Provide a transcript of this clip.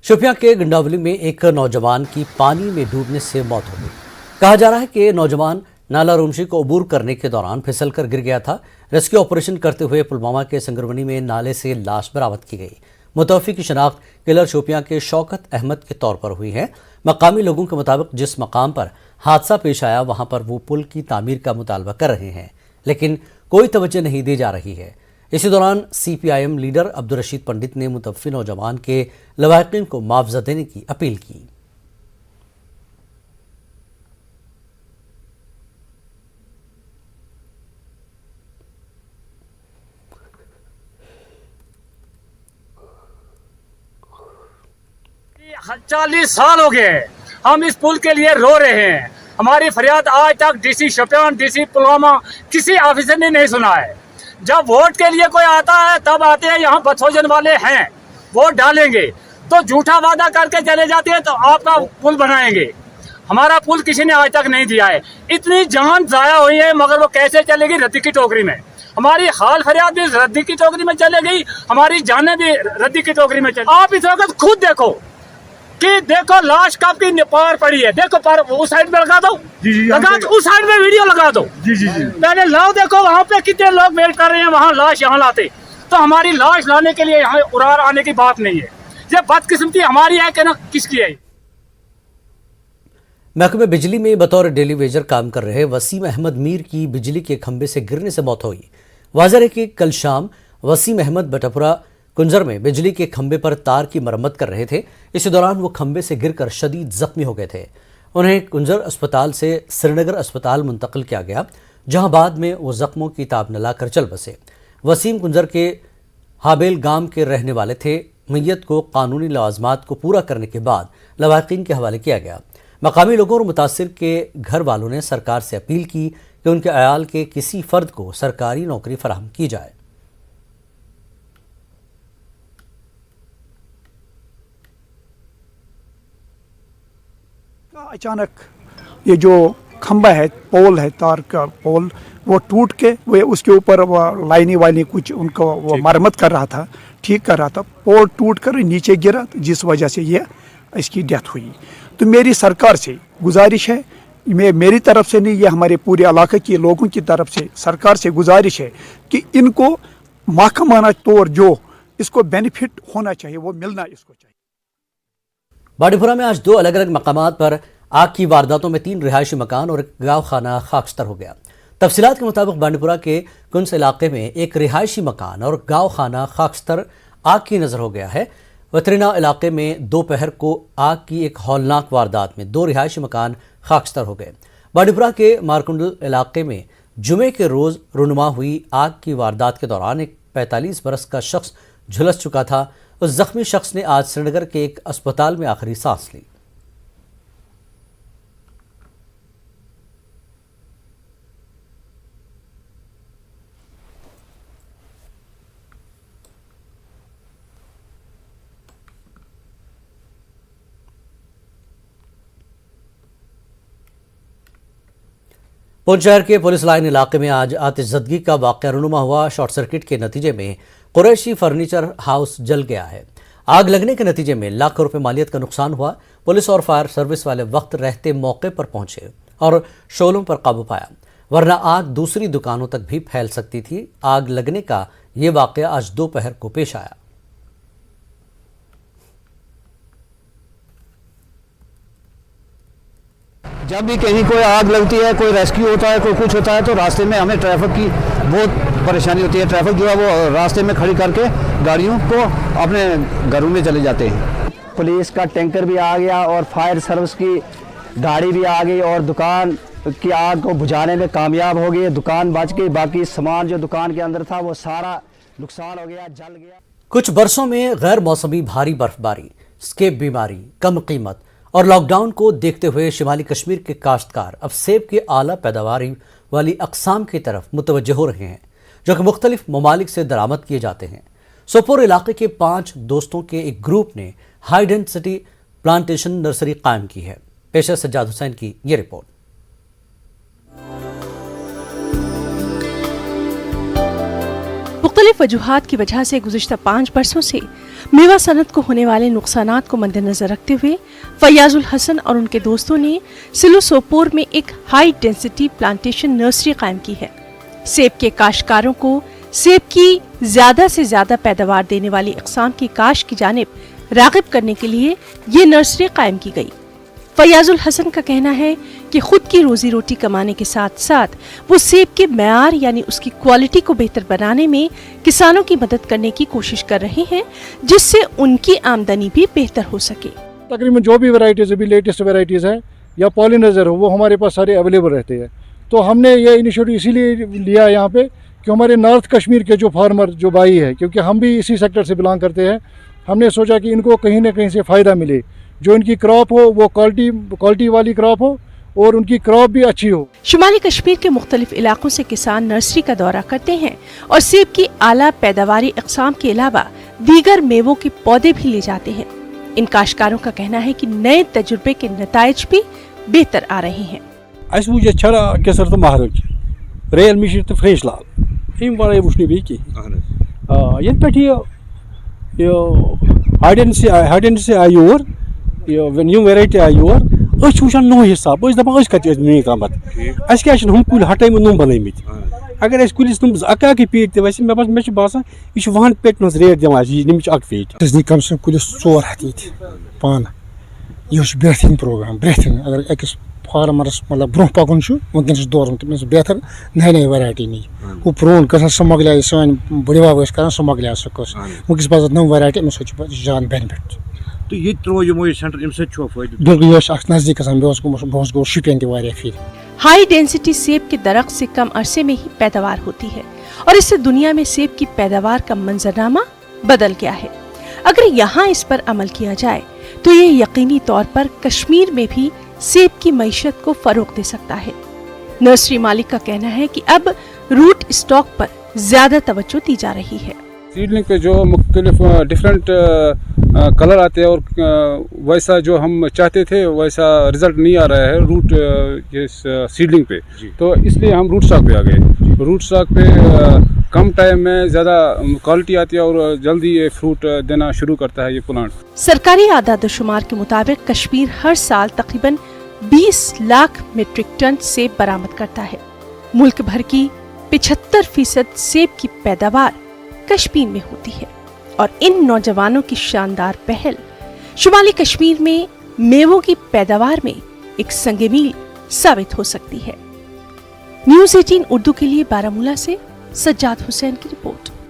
शोपियां के गंडावली में एक नौजवान की पानी में डूबने से मौत हो गई। कहा जा रहा है कि नौजवान नाला रुमशी को अबूर करने के दौरान फिसलकर गिर गया था। रेस्क्यू ऑपरेशन करते हुए पुलवामा के संगरवनी में नाले से लाश बरामद की गई। मुतवफ़ी की शनाख्त किलर शोपियां के शौकत अहमद के तौर पर हुई है। मकामी लोगों के मुताबिक जिस मकाम पर हादसा पेश आया वहां पर वो पुल की तामीर का मुतालबा कर रहे हैं, लेकिन कोई तवज्जो नहीं दी जा रही है। इसी दौरान CPIM लीडर अब्दुल रशीद पंडित ने मुतवफ़ी नौजवान के लवाहिकीन को मुआवजा देने की अपील की। हाँ, 40 साल हो गए हम इस पुल के लिए रो रहे हैं। हमारी फरियाद आज तक DC शोपियां, DC पुलवामा किसी ऑफिसर ने नहीं सुना है। जब वोट के लिए कोई आता है तब आते हैं, यहाँ बदसोचन वाले हैं, वोट डालेंगे तो झूठा वादा करके चले जाते हैं तो आपका पुल बनाएंगे। हमारा पुल किसी ने आज तक नहीं दिया है। इतनी जान जाया हुई है मगर वो कैसे चलेगी? रद्दी की टोकरी में। हमारी हाल फरियाद भी रद्दी की टोकरी में चले गई, हमारी जानें भी रद्दी की टोकरी में चली। आप इस वक्त खुद देखो कि देखो लाश कब की पार पड़ी है। देखो पार उस साइड में लगा दो, लगा दो, उस साइड में वीडियो लगा दो। मैंने लाओ देखो वहाँ पे कितने लोग वेट कर रहे हैं, वहाँ लाश यहाँ लाते तो हमारी लाश लाने के लिए यहाँ उड़ार आने की बात नहीं है। ये बदकिस्मती हमारी है कि ना किसकी है? महकमे बिजली में बतौर डेली वेजर काम कर रहे वसीम अहमद मीर की बिजली के खंभे से गिरने से मौत हुई। वाज़ह है कि कल शाम वसीम अहमद बटपुरा कुंजर में बिजली के खंभे पर तार की मरम्मत कर रहे थे। इसी दौरान वो खंभे से गिरकर शदीद जख्मी हो गए थे। उन्हें कुंजर अस्पताल से श्रीनगर अस्पताल मुंतकिल किया गया, जहां बाद में वो जख्मों की ताब न लाकर चल बसे। वसीम कुंजर के हाबेल गांव के रहने वाले थे। मैयत को कानूनी लवाजमात को पूरा करने के बाद लवाहिकीन के हवाले किया गया। मकामी लोगों और मुतासिर के घर वालों ने सरकार से अपील की कि उनके अयाल के किसी फर्द को सरकारी नौकरी फराहम की जाए। अचानक ये जो खंबा है, पोल है, तार का पोल, वो टूट के वो उसके ऊपर लाइनी वाइनी कुछ उनको वो मरम्मत कर रहा था, ठीक कर रहा था। पोल टूट कर नीचे गिरा जिस वजह से ये इसकी डेथ हुई। तो मेरी सरकार से गुजारिश है, मेरी तरफ से नहीं, ये हमारे पूरे इलाके के लोगों की तरफ से सरकार से गुजारिश है कि इनको महकमाना तौर जो इसको बेनिफिट होना चाहिए वो मिलना इसको चाहिए। बांडीपुरा में आज दो अलग अलग मकामात पर आग की वारदातों में 3 रिहायशी मकान और एक गाँव खाना खाकस्तर हो गया। तफसीलात के मुताबिक बांडीपुरा के कुंस इलाके में एक रिहायशी मकान और गाँव खाना खाकस्तर आग की नजर हो गया है। वतरीना इलाके में दोपहर को आग की एक हौलनाक वारदात में 2 रिहायशी मकान खाकस्तर हो गए। बांडीपुरा के मारकुंडल इलाके में जुमे के रोज रुनुमा हुई आग की वारदात के दौरान एक 45 बरस का शख्स झुलस चुका था। उस जख्मी शख्स ने आज श्रीनगर के एक अस्पताल में आखिरी सांस ली। पुंछ शहर के पुलिस लाइन इलाके में आज आतिशज़दगी का वाक़या रूनुमा हुआ। शॉर्ट सर्किट के नतीजे में कुरैशी फर्नीचर हाउस जल गया है। आग लगने के नतीजे में लाखों रुपए मालियत का नुकसान हुआ। पुलिस और फायर सर्विस वाले वक्त रहते मौके पर पहुंचे और शोलों पर काबू पाया, वरना आग दूसरी दुकानों तक भी फैल सकती थी। आग लगने का ये वाक़या आज दोपहर को पेश आया। जब भी कहीं कोई आग लगती है, कोई रेस्क्यू होता है, कोई कुछ होता है तो रास्ते में हमें ट्रैफिक की बहुत परेशानी होती है। ट्रैफिक जो है वो रास्ते में खड़ी करके गाड़ियों को अपने घरों में चले जाते हैं। पुलिस का टैंकर भी आ गया और फायर सर्विस की गाड़ी भी आ गई और दुकान की आग को बुझाने में कामयाब हो गई। दुकान बच गई, बाकी सामान जो दुकान के अंदर था वो सारा नुकसान हो गया, जल गया। कुछ बरसों में गैर मौसमी भारी बर्फबारी, स्केब बीमारी, कम कीमत और लॉकडाउन को देखते हुए शिमाली कश्मीर के काश्तकार अब सेब के आला पैदावारी वाली अकसाम की तरफ मुतवज्जे हो रहे हैं, जो कि मुख्तलिफ ममालिक से दरामद किए जाते हैं। सोपोर इलाके के 5 दोस्तों के एक ग्रुप ने हाई डेंसिटी प्लांटेशन नर्सरी कायम की है। पेशा सज्जाद हुसैन की ये रिपोर्ट। मुख्तलिफ वजूहात की वजह से गुज़िश्ता 5 बरसों से मेवा सनत को होने वाले नुकसानात को मद्देनजर रखते हुए फयाजुल हसन और उनके दोस्तों ने सिलो सोपोर में एक हाई डेंसिटी प्लांटेशन नर्सरी कायम की है। सेब के काश्तकारों को सेब की ज्यादा से ज्यादा पैदावार देने वाली अक़साम की काश की जानिब राग़िब करने के लिए ये नर्सरी कायम की गई। फयाजुल हसन का कहना है कि खुद की रोजी रोटी कमाने के साथ साथ वो सेब के मयार यानी उसकी क्वालिटी को बेहतर बनाने में किसानों की मदद करने की कोशिश कर रहे हैं, जिससे उनकी आमदनी भी बेहतर हो सके। तकरीबन जो भी वैरायटीज़ अभी लेटेस्ट वैरायटीज़ है या पॉलिनाइजर हो वो हमारे पास सारे अवेलेबल रहते हैं। तो हमने ये इनिशिएटिव इसीलिए लिया यहाँ पे कि हमारे नॉर्थ कश्मीर के जो फार्मर जो भाई है, क्योंकि हम भी इसी सेक्टर से बिलोंग करते हैं, हमने सोचा कि इनको कहीं ना कहीं से फ़ायदा मिले, जो इनकी क्रॉप हो वो क्वालिटी वाली क्रॉप हो और उनकी क्रॉप भी अच्छी हो। शुमाली कश्मीर के मुख्तलिफ इलाकों से किसान नर्सरी का दौरा करते हैं और सेब की आला पैदावारी अक़साम के अलावा दीगर मेवों के पौधे भी ले जाते हैं। इन काश्तकारों का कहना है कि नए तजुर्बे के नताइज भी बेहतर आ रहे हैं। अस वुच छरा केसर तो महाराज रेल मिश्र तो फ्रेश लाल इन वाले वुचने भी की ये पे हाइडेंस से आई और ये न्यू वेराइटी आई और अस वुचान नो हिसाब अस दपान अस कत मे तामत अस क्या हम कुल हटाइम नुम बनमित अगर अस कुलिस नुम अकाकी पेट ते वैसे मे बासान यह वहन पेट मज रेट दिवान नमिच अक पेट कम से कम कुलिस 4 हथ पान यह बेहतरीन प्रोग्राम बेहतरीन अगर अकिस फार्मरस मतलब ब्रोह पकुन वनकस दौर तमिस बेहतर नई नई वैरायटी नी वो प्रोन कस मकल सन बड़बाब कर मकल सकस वनकस पज नव वैरायटी अमिस जान बेनिफिट तो ये त्रो यमो सेंटर अम सद बिल्कुल यह नजदीक गो शुपियन तह फिर। हाई डेंसिटी सेब के दरख्त से कम अरसे में ही पैदावार होती है और इससे दुनिया में सेब की पैदावार का मंजरनामा बदल गया है। अगर यहाँ इस पर अमल किया जाए तो ये यकीनी तौर पर कश्मीर में भी सेब की मईशत को फरोग दे सकता है। नर्सरी मालिक का कहना है कि अब रूट स्टॉक पर ज्यादा तवज्जो दी जा रही है। सीडलिंग पे जो मुख्तलिफ डिफरेंट कलर आते हैं और वैसा जो हम चाहते थे वैसा रिजल्ट नहीं आ रहा है रूट ये सीडलिंग पे, तो इसलिए हम रूट स्टॉक पे आ गए। रूट स्टॉक पे कम टाइम में ज़्यादा क्वालिटी आती है और जल्दी ये फ्रूट देना शुरू करता है ये प्लांट। सरकारी आदाद-ओ-शुमार के मुताबिक कश्मीर हर साल तकरीबन 20 लाख मीट्रिक टन सेब बरामद करता है। मुल्क भर की 75% सेब की पैदावार कश्मीर में होती है और इन नौजवानों की शानदार पहल शुमाली कश्मीर में मेवों की पैदावार में एक संग-ए-मील साबित हो सकती है। न्यूज़ 18 उर्दू के लिए बारामूला से सज्जाद हुसैन की रिपोर्ट।